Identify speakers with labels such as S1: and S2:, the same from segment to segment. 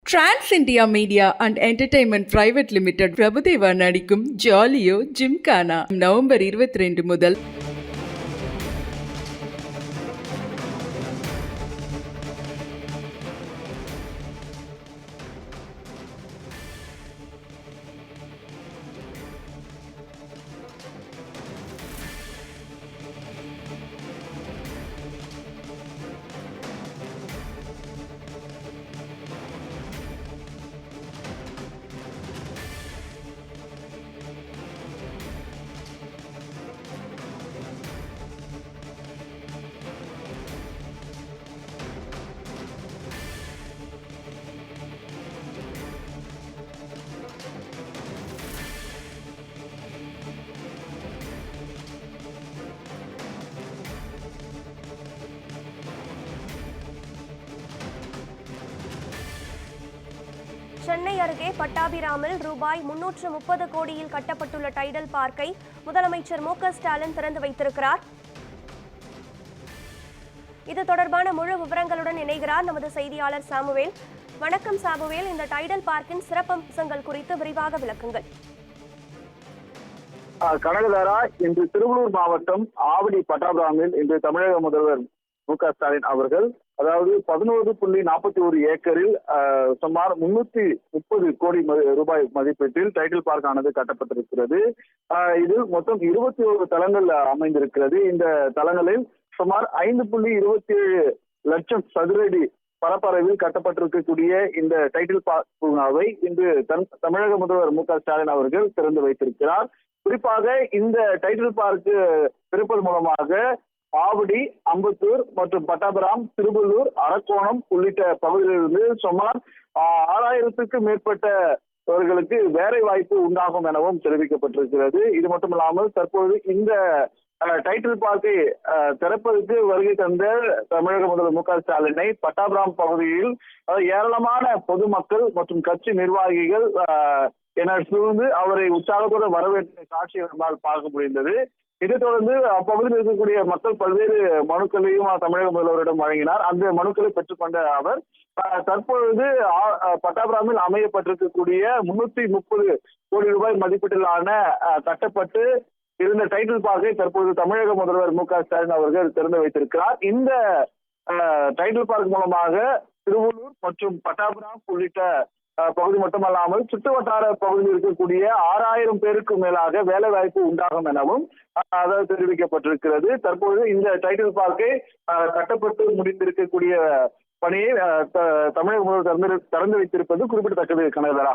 S1: Trans India media and entertainment private limited Prabhudeva நடிக்கும் ஜாலியோ gymkhana November 22 முதல்
S2: சென்னை அருகே பட்டாபிராமில் ரூபாய் 330 கோடியில் கட்டப்பட்டுள்ள டைடல் பார்க்கை முதலமைச்சர் மு.க. ஸ்டாலின் திறந்து வைத்திருக்கிறார். இது தொடர்பான முழு விவரங்களுடன் இணைகிறார் நமது செய்தியாளர் சாமுவேல். வணக்கம் சாமுவேல், இந்த டைடல் பார்க்கின் சிறப்பம்சங்கள் குறித்து விரிவாக விளக்குங்கள்.
S3: கனகதாரா, இன்று திருவள்ளூர் மாவட்டம் ஆவடி பட்டாபிராமில் இன்று தமிழக முதல்வர் மு.க. ஸ்டாலின் அவர்கள் அதாவது 11.41 ஏக்கரில் சுமார் 330 கோடி ரூபாய் மதிப்பீட்டில் டைட்டில் பார்க் ஆனது கட்டப்பட்டிருக்கிறது. இதில் மொத்தம் 21 தளங்கள் அமைந்திருக்கிறது. இந்த தளங்களில் சுமார் 5.27 லட்சம் சதுரடி பரப்பளவில் கட்டப்பட்டிருக்கக்கூடிய இந்த டைட்டில் பார்க் பூங்காவை இன்று தமிழக முதல்வர் மு.க. ஸ்டாலின் அவர்கள் திறந்து வைத்திருக்கிறார். குறிப்பாக இந்த டைட்டில் பார்க் திறப்பது மூலமாக ஆவடி, அம்பத்தூர் மற்றும் பட்டாபிராம், திருவள்ளூர், அரக்கோணம் உள்ளிட்ட பகுதிகளிலிருந்து சுமார் 6000க்கும் மேற்பட்டவர்களுக்கு வேலை வாய்ப்பு உண்டாகும் எனவும் தெரிவிக்கப்பட்டிருக்கிறது. இது மட்டுமில்லாமல் தற்போது இந்த டைட்டில் பார்க்கை திறப்பதற்கு வருகை தந்த தமிழக முதல்வர் மு.க. ஸ்டாலினை பட்டாபிராம் பகுதியில் ஏராளமான பொதுமக்கள் மற்றும் கட்சி நிர்வாகிகள் என சூழ்ந்து அவரை உற்சாகத்தோடு வரவேற்ற காட்சியை நம்மால் பார்க்க முடிந்தது. இதைத் தொடர்ந்து அப்பகுதியில் இருக்கக்கூடிய மக்கள் பல்வேறு மனுக்களையும் தமிழக முதல்வரிடம் வழங்கினார். அந்த மனுக்களை பெற்றுக்கொண்ட அவர் தற்பொழுது பட்டாபிராமில் அமையப்பட்டிருக்கக்கூடிய 330 கோடி ரூபாய் மதிப்பீட்டிலான கட்டப்பட்டு இருந்த டைட்டில் பார்க்கை தற்போது தமிழக முதல்வர் மு.க. ஸ்டாலின் அவர்கள் திறந்து வைத்திருக்கிறார். இந்த டைட்டில் பார்க் மூலமாக திருவள்ளூர் மற்றும் பட்டாபிராம் உள்ளிட்ட பகுதி மட்டுமல்லாமல் சுற்று வட்டார பகுதியில் இருக்கக்கூடிய 6000 பேருக்கு மேலாக வேலை வாய்ப்பு உண்டாகும் எனவும் அதாவது தெரிவிக்கப்பட்டிருக்கிறது. தற்போது இந்த டைட்டில் பார்க்கை கட்டப்பட்டு முடிந்திருக்கக்கூடிய பணியை தமிழக முதல்வர் திறந்து வைத்திருப்பது குறிப்பிடத்தக்கது. கனகதாரா,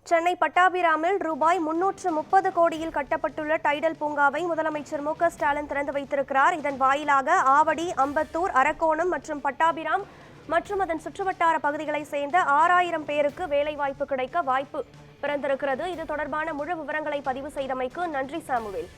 S2: சென்னை பட்டாபிராமில் ரூபாய் 330 கோடியில் கட்டப்பட்டுள்ள டைடல் பூங்காவை முதலமைச்சர் மு.க. ஸ்டாலின் திறந்து வைத்திருக்கிறார். இதன் வாயிலாக ஆவடி, அம்பத்தூர், அரக்கோணம் மற்றும் பட்டாபிராம் மற்றும் அதன் சுற்றுவட்டார பகுதிகளை சேர்ந்த 6000 பேருக்கு வேலைவாய்ப்பு கிடைக்க வாய்ப்பு பிறந்திருக்கிறது. இது தொடர்பான முழு விவரங்களை பதிவு செய்தமைக்கு நன்றி சாமுவேல்.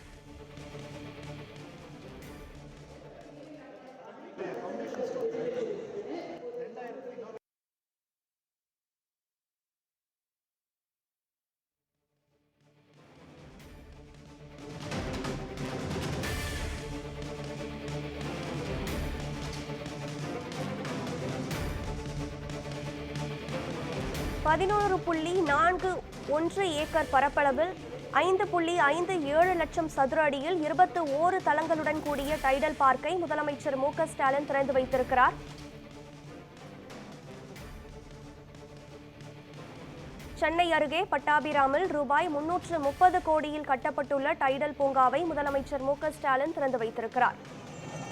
S2: (11.41 ஏக்கர் பரப்பளவில் 5.57 லட்சம் சதுர அடியில் 21 தளங்களுடன் கூடிய டைடல் பார்க்கை முதலமைச்சர் மு.க. ஸ்டாலின் திறந்து வைத்திருக்கிறார். சென்னை அருகே பட்டாபிராமில் ரூபாய் 330 கோடியில் கட்டப்பட்டுள்ள டைடல் பூங்காவை முதலமைச்சர் மு.க. ஸ்டாலின் திறந்து வைத்திருக்கிறார்.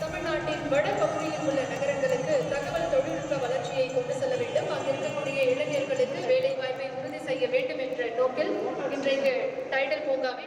S4: தமிழ்நாட்டின் வடபகுதியில் உள்ள நகரங்களுக்கு தகவல் தொழில்நுட்ப வளர்ச்சியை கொண்டு செல்ல வேண்டும், அங்கிருக்கக்கூடிய இளைஞர்களுக்கு வேலை வாய்ப்பை உறுதி செய்ய வேண்டும் என்ற நோக்கில் இன்றைக்கு டைடல் பூங்காவை